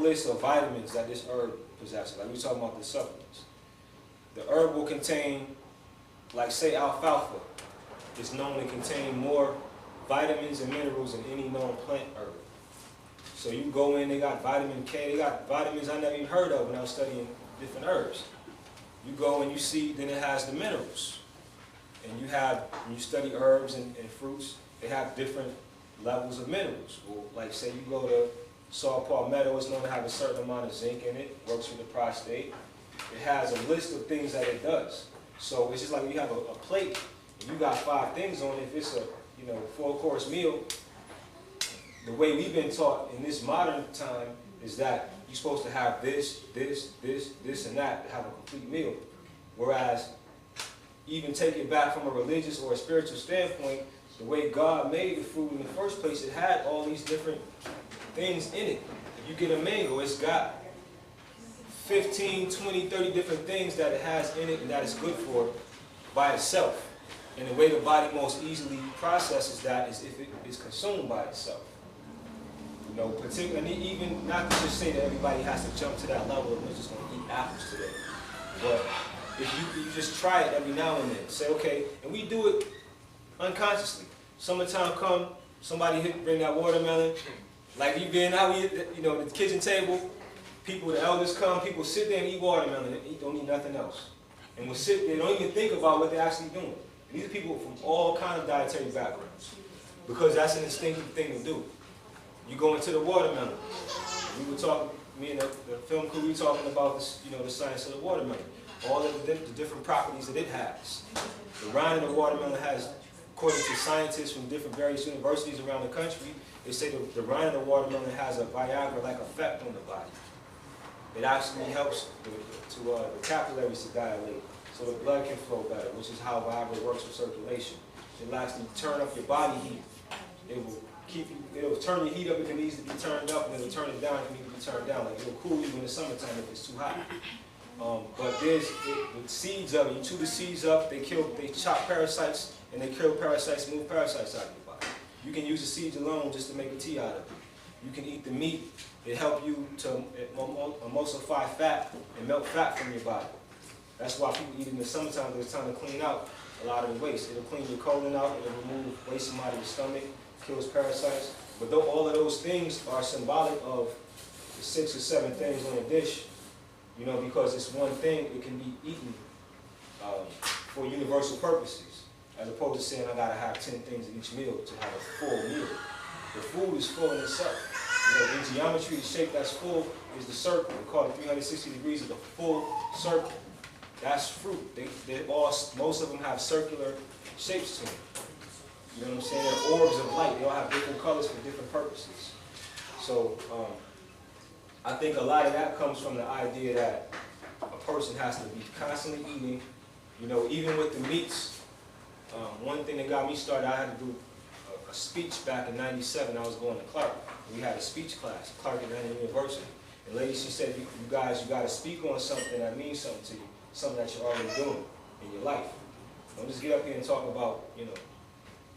list of vitamins that this herb possesses. Like we were talking about the supplements. The herb will contain, like say alfalfa, is known to contain more vitamins and minerals than any known plant herb. So you go in, they got vitamin K, they got vitamins I never even heard of when I was studying different herbs. You go and you see, then it has the minerals. And you have, when you study herbs and fruits, they have different levels of minerals. Well, like say you go to saw palmetto, it's known to have a certain amount of zinc in it, works for the prostate. It has a list of things that it does. So it's just like you have a plate, and you got 5 things on it. If it's a 4-course meal, the way we've been taught in this modern time is that you're supposed to have this, and that to have a complete meal. Whereas, even take it back from a religious or a spiritual standpoint, the way God made the food in the first place, it had all these different things in it. If you get a mango, it's got 15, 20, 30 different things that it has in it and that it's good for by itself. And the way the body most easily processes that is if it is consumed by itself. You know, particularly, even not to just say that everybody has to jump to that level of we're just going to eat apples today. But if you just try it every now and then, say, okay, and we do it unconsciously. Summertime come, somebody bring that watermelon. Like you been out, the kitchen table, people, the elders come, people sit there and eat watermelon and don't eat nothing else. And will sit there, don't even think about what they're actually doing. And these are people from all kinds of dietary backgrounds. Because that's an instinctive thing to do. You go into the watermelon. We were talking, me and the film crew, we were talking about this, the science of the watermelon. All of the different properties that it has. The rind of the watermelon has, according to scientists from different various universities around the country, they say the rind of the watermelon has a Viagra-like effect on the body. It actually helps the capillaries to dilate so the blood can flow better, which is how Viagra works with circulation. It will actually turn up your body heat. It will it'll turn your heat up if it needs to be turned up, and it'll turn it down if it needs to be turned down. Like it'll cool you in the summertime if it's too hot. But there's the seeds of it. You chew the seeds up, they chop parasites, and they kill parasites, move parasites out of your body. You can use the seeds alone just to make a tea out of it. You can eat the meat. It helps you to emulsify fat and melt fat from your body. That's why people eat it in the summertime, because it's time to clean out a lot of the waste. It'll clean your colon out, it'll remove waste from out of your stomach, kills parasites. But though all of those things are symbolic of the 6 or 7 things on a dish, because it's one thing, it can be eaten for universal purposes, as opposed to saying I gotta have 10 things in each meal to have a full meal. The food is full in itself. In geometry, the shape that's full is the circle. We call it 360 degrees of the full circle. That's fruit. Most of them have circular shapes to them. You know what I'm saying? They're orbs of light. They all have different colors for different purposes. So I think a lot of that comes from the idea that a person has to be constantly eating. Even with the meats. One thing that got me started, I had to do a speech back in '97. I was going to Clark. We had a speech class, Clark Atlanta University. And lady, she said, you guys, you got to speak on something that means something to you, something that you're already doing in your life. Don't just get up here and talk about,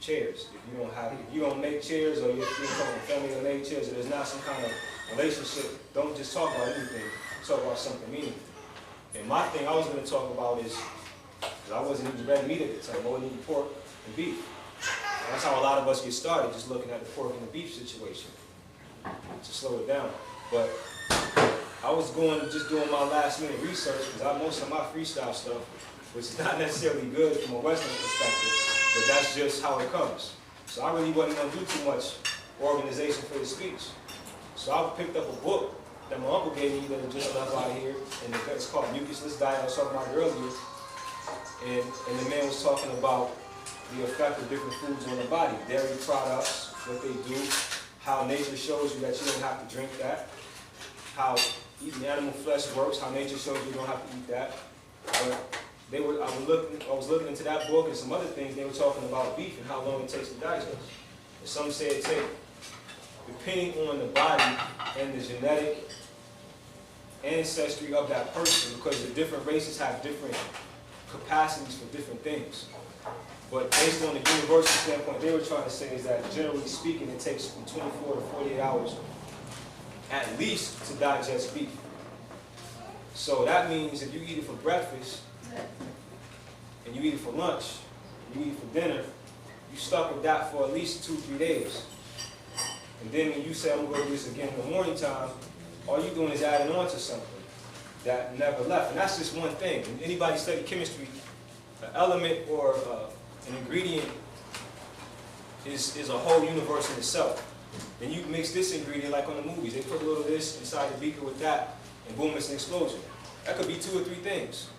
chairs. If you don't make chairs, or you're from a family that made chairs, or there's not some kind of relationship, don't just talk about anything. Talk about something meaningful. And my thing I was going to talk about is, because I wasn't eating red meat at the time, I wasn't eating pork and beef. And that's how a lot of us get started, just looking at the pork and the beef situation, to slow it down. But I was just doing my last minute research, because most of my freestyle stuff, which is not necessarily good from a Western perspective, but that's just how it comes. So I really wasn't going to do too much organization for the speech. So I picked up a book that my uncle gave me that just left out here, and it's called Mucusless Diet. I was talking about it earlier. And the man was talking about the effect of different foods on the body, dairy products, what they do, how nature shows you that you don't have to drink that, how eating animal flesh works, how nature shows you don't have to eat that. But I was looking into that book and some other things. They were talking about beef and how long it takes to digest. And some say it takes, depending on the body and the genetic ancestry of that person, because the different races have different capacities for different things. But based on the universal standpoint, they were trying to say is that generally speaking, it takes from 24 to 48 hours at least to digest beef. So that means if you eat it for breakfast, and you eat it for lunch, and you eat it for dinner, you stuck with that for at least 2-3 days. And then when you say, I'm going to do this again in the morning time, all you're doing is adding on to something that never left. And that's just one thing. And anybody study chemistry, an element or an ingredient is a whole universe in itself. Then you mix this ingredient like on the movies. They put a little of this inside the beaker with that, and boom, it's an explosion. That could be 2 or 3 things.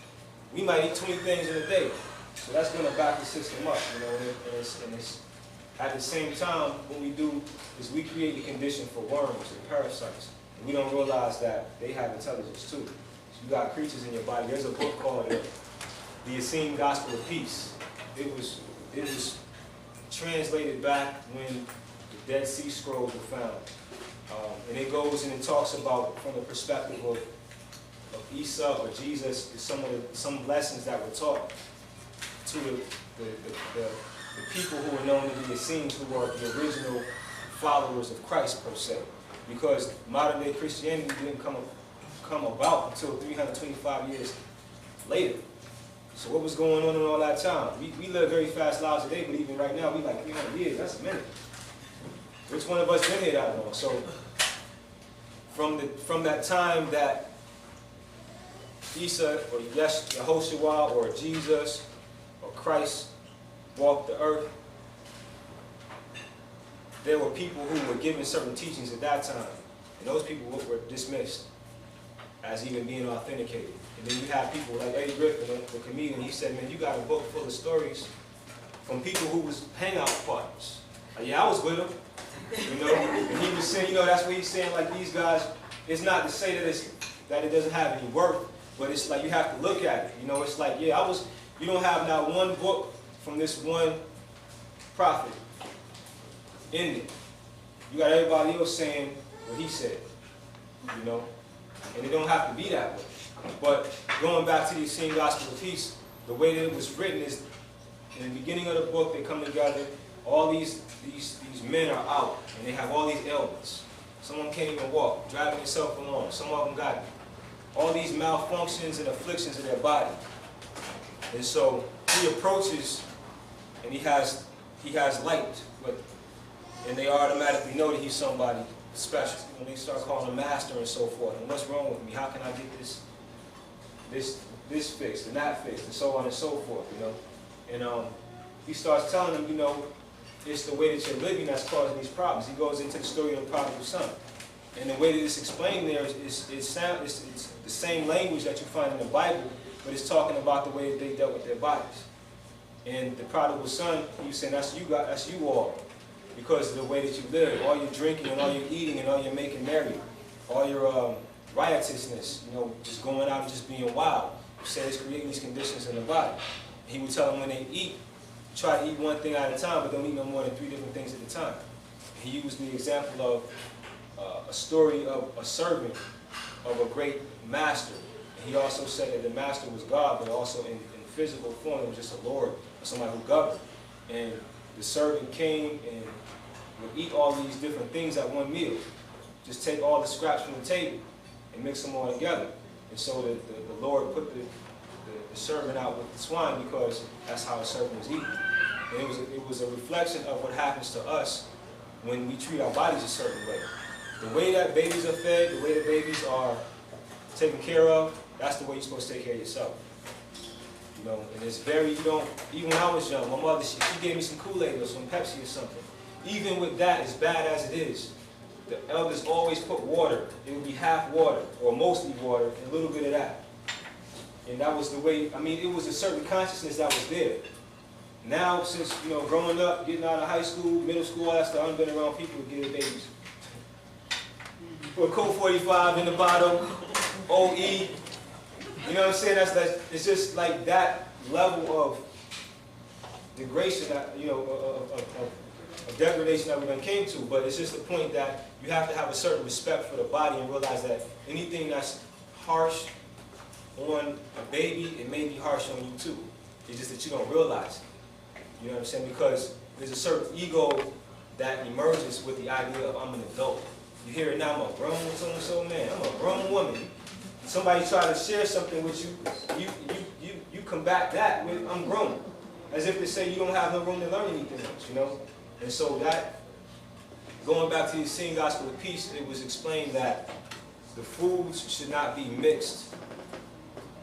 We might eat 20 things in a day. So that's going to back the system up, you know, and it's at the same time, what we do is we create the condition for worms and parasites. And we don't realize that they have intelligence too. So you got creatures in your body. There's a book called The Essene Gospel of Peace. It was translated back when the Dead Sea Scrolls were found. And it goes and it talks about, from the perspective of Isa or Jesus, some lessons that were taught to the people who were known to be Essenes, who were the original followers of Christ, per se. Because modern day Christianity didn't come about until 325 years later. So what was going on in all that time? We live very fast lives today, but even right now, we like 300 years, that's a minute. Which one of us been here that long? So from that time that Isa or Yahushua or Jesus or Christ walked the earth, there were people who were given certain teachings at that time, and those people were dismissed as even being authenticated. And then you have people like Eddie Griffin, the comedian. He said, man, you got a book full of stories from people who was hangout partners. Yeah, I was with them, you know. And he was saying, you know, that's what he's saying, like these guys, it's not to say that it doesn't have any worth, but it's like you have to look at it. You know, it's like, yeah, you don't have not one book from this one prophet in it. You got everybody else saying what he said, you know. And it don't have to be that way. But going back to the Essene Gospel of Peace, the way that it was written is, in the beginning of the book, they come together, all these men are out, and they have all these ailments. Someone can't even walk, driving themselves along. Some of them got all these malfunctions and afflictions of their body. And so he approaches, and he has light, and they automatically know that he's somebody special. When they start calling him master and so forth, and what's wrong with me? How can I get this fixed and that fixed, and so on and so forth, you know? And he starts telling them, you know, it's the way that you're living that's causing these problems. He goes into the story of the prodigal son. And the way that it's explained there is it's the same language that you find in the Bible, but it's talking about the way that they dealt with their bodies. And the prodigal son, he was saying, that's you all. Because of the way that you live, all your drinking and all your eating and all your making merry, all your riotousness, you know, just going out and just being wild. You say it's creating these conditions in the body. He would tell them when they eat, try to eat one thing at a time, but don't eat no more than 3 different things at a time. He used the example of a story of a servant of a great master. And he also said that the master was God, but also in physical form, it was just a lord, or somebody who governed. And the servant came and would eat all these different things at one meal. Just take all the scraps from the table and mix them all together. And so the Lord put the servant out with the swine because that's how a servant was eating. And it was a reflection of what happens to us when we treat our bodies a certain way. The way that babies are fed, the way that babies are taken care of, that's the way you're supposed to take care of yourself. You know, and it's very, even when I was young, my mother, she gave me some Kool-Aid or some Pepsi or something. Even with that, as bad as it is, the elders always put water. It would be half water, or mostly water, and a little bit of that. And that was the way, I mean, it was a certain consciousness that was there. Now, since, you know, growing up, getting out of high school, middle school, all that stuff, I've been around people who give babies. Put Colt 45 in the bottom, OE. You know what I'm saying? It's just like that level of degradation, that, you know, of degradation that we done came to. But it's just the point that you have to have a certain respect for the body and realize that anything that's harsh on a baby, it may be harsh on you too. It's just that you don't realize it. You know what I'm saying? Because there's a certain ego that emerges with the idea of I'm an adult. You hear it now, I'm a grown so-and-so man, I'm a grown woman. Somebody try to share something with you, you combat that with, I'm grown. As if to say you don't have no room to learn anything else, you know? And so that, going back to the Seen Gospel of Peace, it was explained that the foods should not be mixed,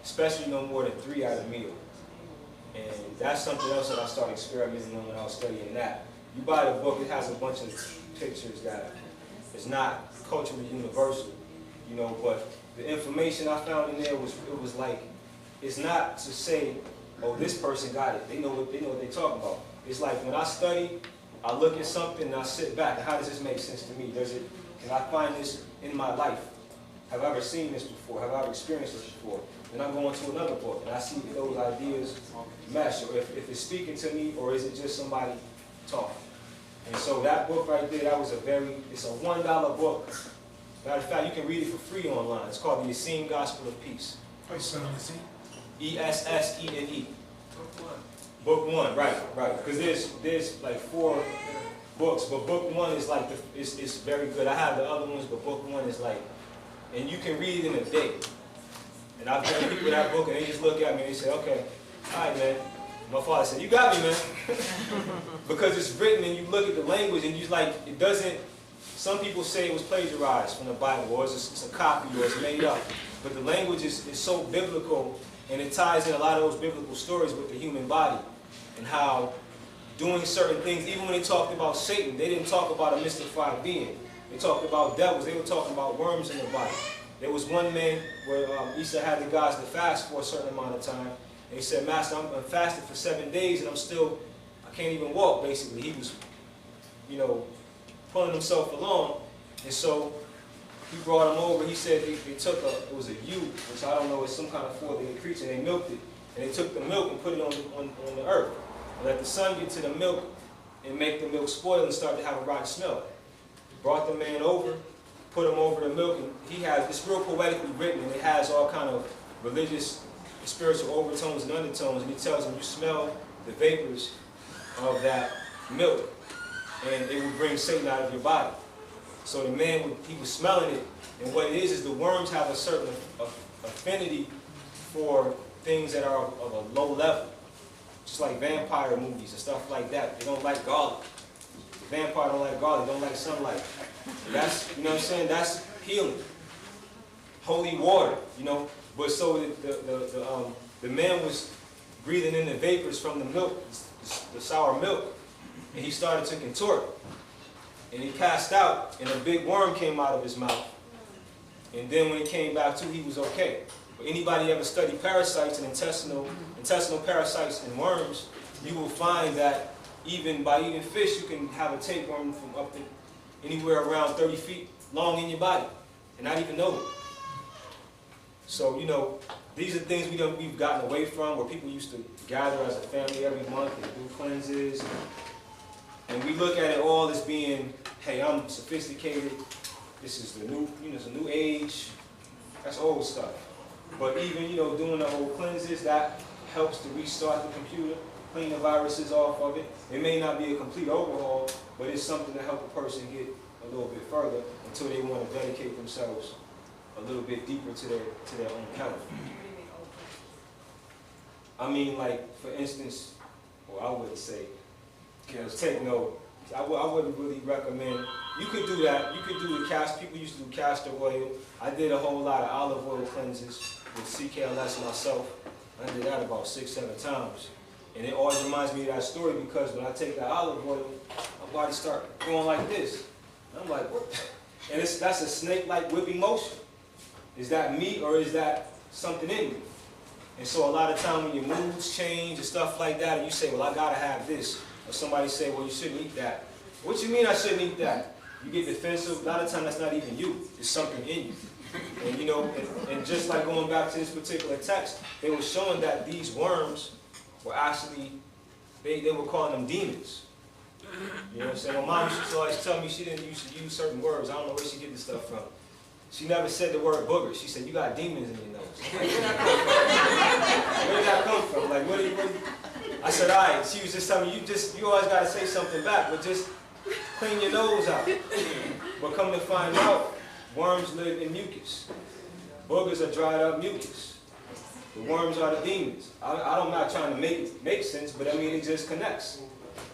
especially no more than 3 at a meal. And that's something else that I started experimenting on when I was studying that. You buy the book, it has a bunch of pictures that is not culturally universal, you know, but the information I found in there was, it was like, it's not to say, oh, this person got it. They know what they're talking about. It's like when I study, I look at something and I sit back, and how does this make sense to me? Can I find this in my life? Have I ever seen this before? Have I ever experienced this before? Then I go into another book and I see if those ideas mesh, or if it's speaking to me, or is it just somebody talking? And so that book right there, it's a $1 book. Matter of fact, you can read it for free online. It's called The Essene Gospel of Peace. How you spell Essene? E-S-S-E-N-E. Book 1, right. Because there's like 4 books, but book 1 is like, it's very good. I have the other ones, but book 1 is like, and you can read it in a day. And I've done people that book and they just look at me and they say, okay, all right, man. My father said, you got me, man. Because it's written and you look at the language and you like, it doesn't, some people say it was plagiarized from the Bible, or it's a copy, or it's made up. But the language is so biblical, and it ties in a lot of those biblical stories with the human body, and how doing certain things, even when they talked about Satan, they didn't talk about a mystified being. They talked about devils, they were talking about worms in the body. There was one man where Isa had the guys to fast for a certain amount of time, and he said, Master, I'm fasted for 7 days, and I can't even walk, basically. He was, you know, pulling himself along, and so he brought him over. He said they took it was a ewe, which I don't know, it's some kind of four-legged creature, and they milked it. And they took the milk and put it on the earth. And let the sun get to the milk and make the milk spoil and start to have a rotten smell. Brought the man over, put him over the milk, and it's real poetically written, and it has all kind of religious and spiritual overtones and undertones, and he tells him, you smell the vapors of that milk, and it will bring Satan out of your body. So the man, he was smelling it, and what it is the worms have a certain affinity for things that are of a low level. Just like vampire movies and stuff like that. They don't like garlic. The vampire don't like garlic, don't like sunlight. That's, you know what I'm saying, that's healing. Holy water, you know. But so the man was breathing in the vapors from the milk, the sour milk, and he started to contort. And he passed out, and a big worm came out of his mouth. And then when he came back to, he was okay. But anybody ever study parasites and intestinal parasites and worms, you will find that by eating fish, you can have a tapeworm from up to anywhere around 30 feet long in your body, and not even know it. So, you know, these are things we've gotten away from, where people used to gather as a family every month and do cleanses. And we look at it all as being, hey, I'm sophisticated. This is the new, it's a new age. That's old stuff. But even, doing the whole cleanses, that helps to restart the computer, clean the viruses off of it. It may not be a complete overhaul, but it's something to help a person get a little bit further until they want to dedicate themselves a little bit deeper to their own health. I mean, like, for instance, I wouldn't say, take note. I wouldn't really recommend. You could do that. You could do the castor. People used to do castor oil. I did a whole lot of olive oil cleanses with CKLS myself. I did that about 6-7 times. And it always reminds me of that story, because when I take that olive oil, my body starts going like this. And I'm like, what? And that's a snake-like whipping motion. Is that me, or is that something in me? And so a lot of time when your moods change and stuff like that, and you say, well, I gotta have this. Or somebody say, well, you shouldn't eat that. What you mean I shouldn't eat that? You get defensive. A lot of times that's not even you. It's something in you. And and just like going back to this particular text, they were showing that these worms were actually, they were calling them demons. You know what I'm saying? My mom used to always tell me she didn't used to use certain words. I don't know where she get this stuff from. She never said the word booger. She said, you got demons in your nose. Where did that come from? Like, what I said, all right. She was just telling me, you always got to say something back, but just clean your nose out. But come to find out, worms live in mucus. Boogers are dried up mucus. The worms are the demons. I'm not trying to make sense, but I mean, it just connects.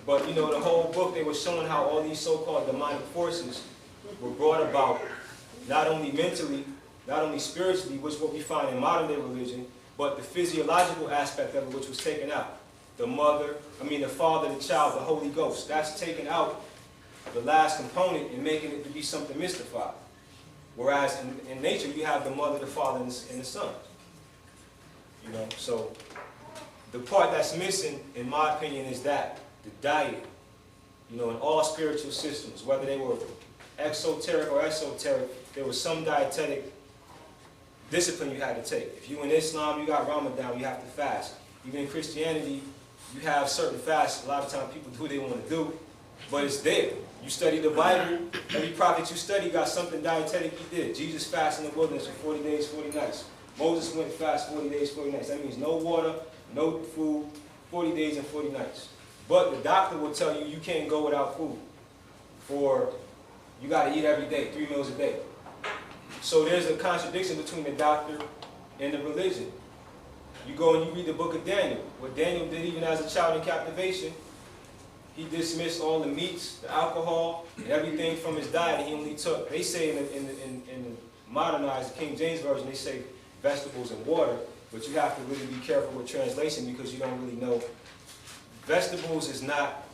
But you know, the whole book, they were showing how all these so-called demonic forces were brought about, not only mentally, not only spiritually, which is what we find in modern day religion, but the physiological aspect of it, which was taken out. The father, the child, the Holy Ghost. That's taken out the last component and making it to be something mystified. Whereas in nature, you have the mother, the father, and the son. You know, so the part that's missing, in my opinion, is that the diet. You know, in all spiritual systems, whether they were exoteric or esoteric, there was some dietetic discipline you had to take. If you in Islam, you got Ramadan, you have to fast. Even in Christianity, you have certain fasts. A lot of times people do what they want to do, but it's there. You study the Bible, every prophet you study got something dietetic he did. Jesus fasted in the wilderness for 40 days, 40 nights. Moses went fast 40 days, 40 nights. That means no water, no food, 40 days and 40 nights. But the doctor will tell you you can't go without food. You got to eat every day, 3 meals a day. So there's a contradiction between the doctor and the religion. You go and you read the book of Daniel. What Daniel did even as a child in captivation, he dismissed all the meats, the alcohol, and everything from his diet. He only took, they say in the modernized King James Version, they say vegetables and water, but you have to really be careful with translation because you don't really know. Vegetables is not,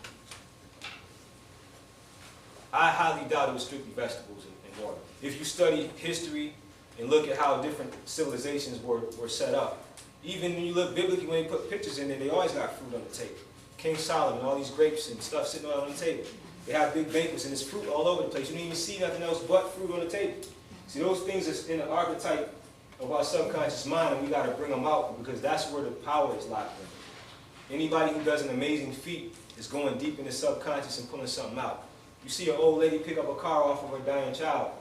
I highly doubt it was strictly vegetables and water. If you study history and look at how different civilizations were set up, even when you look biblically, when they put pictures in there, they always got fruit on the table. King Solomon, all these grapes and stuff sitting on the table. They have big banquets and there's fruit all over the place. You don't even see nothing else but fruit on the table. See, those things are in the archetype of our subconscious mind, and we got to bring them out because that's where the power is locked in. Anybody who does an amazing feat is going deep in the subconscious and pulling something out. You see an old lady pick up a car off of her dying child.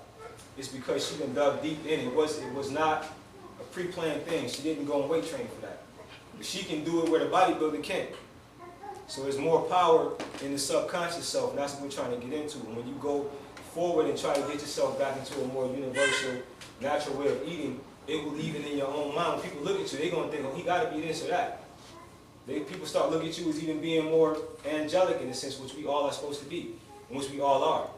It's because she been dug deep in. It was not a pre-planned thing. She didn't go and weight train for that. But she can do it where the bodybuilder can't. So there's more power in the subconscious self, and that's what we're trying to get into. And when you go forward and try to get yourself back into a more universal, natural way of eating, it will leave it in your own mind. When people look at you, they're going to think, oh, he got to be this or that. People start looking at you as even being more angelic in a sense, which we all are supposed to be, and which we all are.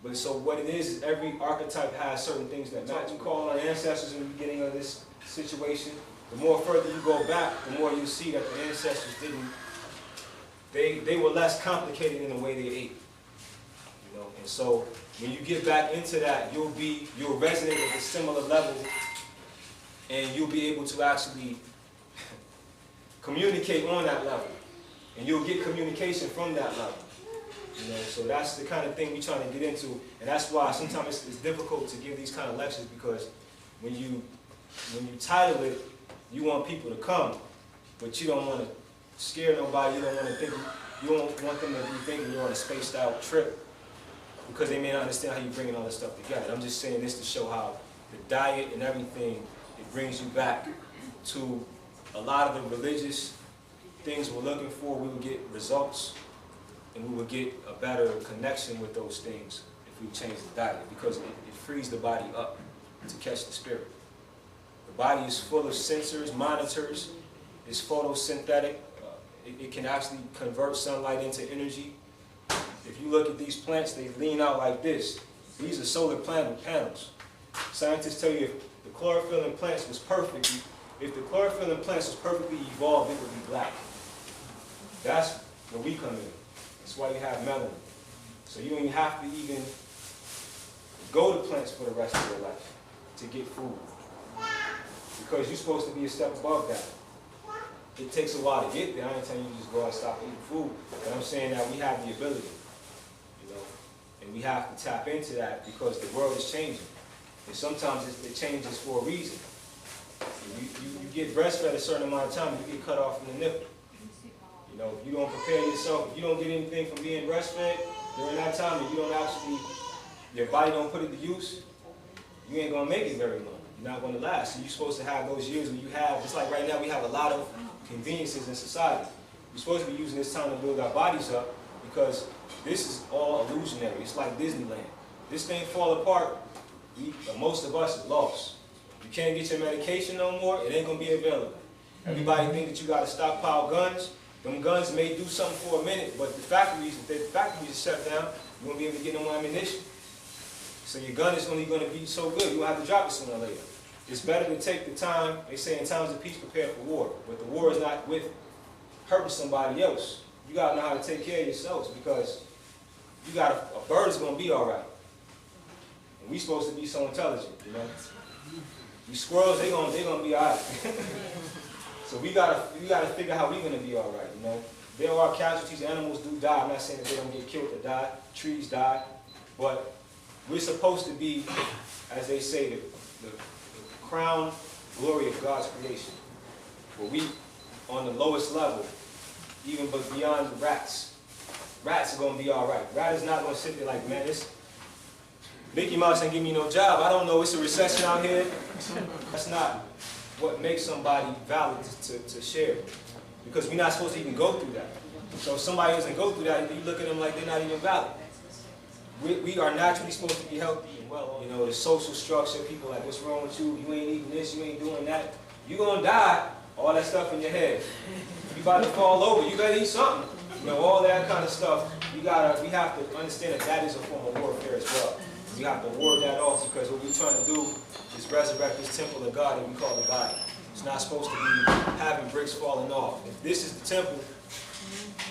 But so what it is every archetype has certain things that match. You call on ancestors in the beginning of this situation. The more further you go back, the more you see that the ancestors didn't. They were less complicated in the way they ate. You know, and so when you get back into that, you'll resonate at a similar level, and you'll be able to actually communicate on that level, and you'll get communication from that level. You know, so that's the kind of thing we're trying to get into, and that's why sometimes it's difficult to give these kind of lectures, because when you title it, you want people to come, but you don't want to scare nobody. You don't want to think, you don't want them to be thinking you're on a spaced out trip, because they may not understand how you're bringing all this stuff together. I'm just saying this to show how the diet and everything, it brings you back to a lot of the religious things we're looking for. We will get results, and we will get a better connection with those things if we change the diet, because it frees the body up to catch the spirit. The body is full of sensors, monitors, it's photosynthetic. It can actually convert sunlight into energy. If you look at these plants, they lean out like this. These are solar panels. Scientists tell you if the chlorophyll in plants was perfect, if the chlorophyll in plants was perfectly evolved, it would be black. That's where we come in. That's why you have melanin. So you don't even have to even go to plants for the rest of your life to get food, because you're supposed to be a step above that. It takes a while to get there. I ain't telling you to just go out and stop eating food, but I'm saying that we have the ability, you know, and we have to tap into that, because the world is changing, and sometimes it changes for a reason. You get breastfed a certain amount of time, you get cut off from the nipple. You know, if you don't prepare yourself, if you don't get anything from being breastfed during that time, and you don't actually, your body don't put it to use, you ain't gonna make it very long. You're not gonna last. So you're supposed to have those years when you have, just like right now, we have a lot of conveniences in society. We're supposed to be using this time to build our bodies up, because this is all illusionary. It's like Disneyland. this thing fall apart, most of us is lost. You can't get your medication no more, it ain't gonna be available. Everybody think that you gotta stockpile guns. Them guns may do something for a minute, but the factories, if the factories are shut down, you won't be able to get no more ammunition. So your gun is only gonna be so good, you'll have to drop it sooner or later. It's better to take the time, they say in times of peace, prepare for war. But the war is not with hurting somebody else. You gotta know how to take care of yourselves, because you got a bird is gonna be all right. And we supposed to be so intelligent, you know. These squirrels, they gonna be all right. So we gotta figure how we're gonna be all right, you know. There are casualties, animals do die. I'm not saying that they don't get killed or die, trees die, but we're supposed to be, as they say, the crown glory of God's creation. Where we on the lowest level, even but beyond the rats. Rats are gonna be all right. Rat is not gonna sit there like, man, this Mickey Mouse ain't give me no job. I don't know, it's a recession out here. That's not what makes somebody valid to share. Because we're not supposed to even go through that. So if somebody doesn't go through that, you look at them like they're not even valid. We are naturally supposed to be healthy and well. You know, the social structure, people like, what's wrong with you? You ain't eating this, you ain't doing that. You're gonna die, all that stuff in your head. You about to fall over, you gotta eat something. You know, all that kind of stuff. We have to understand that that is a form of warfare as well. We have to ward that off, because what we're trying to do is resurrect this temple of God that we call the body. It's not supposed to be having bricks falling off. If this is the temple,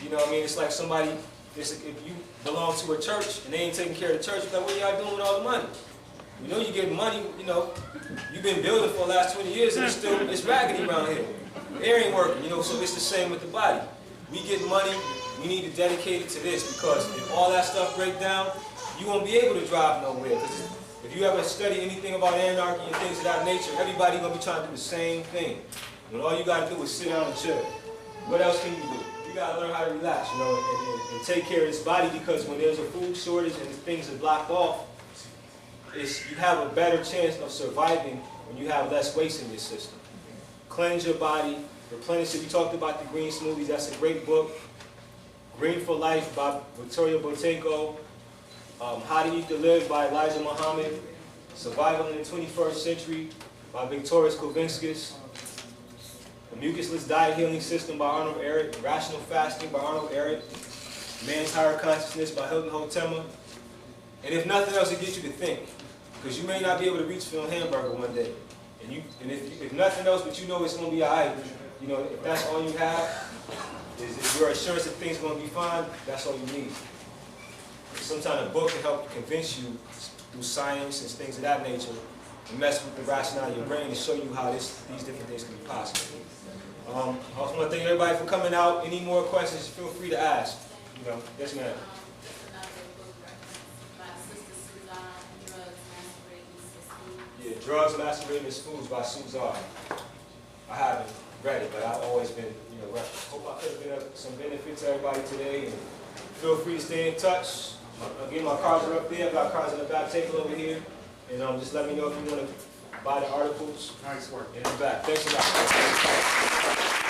you know what I mean? It's like somebody, if you belong to a church and they ain't taking care of the church, you're like, what y'all doing with all the money? You know you get money, you know, you've been building for the last 20 years and it's raggedy around here. The air ain't working, you know, so it's the same with the body. We get money, we need to dedicate it to this, because if all that stuff breaks down, you won't be able to drive nowhere. Because if you ever study anything about anarchy and things of that nature, everybody gonna be trying to do the same thing. And all you gotta do is sit down and chill. What else can you do? You gotta learn how to relax, you know, and take care of this body, because when there's a food shortage and things are blocked off, you have a better chance of surviving when you have less waste in your system. Cleanse your body, replenish it. We talked about the green smoothies. That's a great book. Green for Life by Victoria Botenko. How to Eat to Live by Elijah Muhammad. Survival in the 21st Century by Victorious Kovinskis. The Mucusless Diet Healing System by Arnold Ehret. Rational Fasting by Arnold Ehret. Man's Higher Consciousness by Hilton Hotema. And if nothing else, it gets you to think. Because you may not be able to reach for a hamburger one day. And if nothing else, but you know it's going to be all right, you know, if that's all you have, is your assurance that things are going to be fine, that's all you need. Sometimes a book can help convince you through science and things of that nature, and mess with the rationale of your brain and show you how these different things can be possible. I also want to thank everybody for coming out. Any more questions, feel free to ask. You know, yes, ma'am. Yeah, Drugs, Masquerading as Foods by Suzar. I haven't read it, but I've always been, you know, hope I could have been of some benefit to everybody today. And feel free to stay in touch. Again, my cards are up there. I've got cards in the back table over here. And just let me know if you want to buy the articles. Nice work. In the back. Thanks a lot.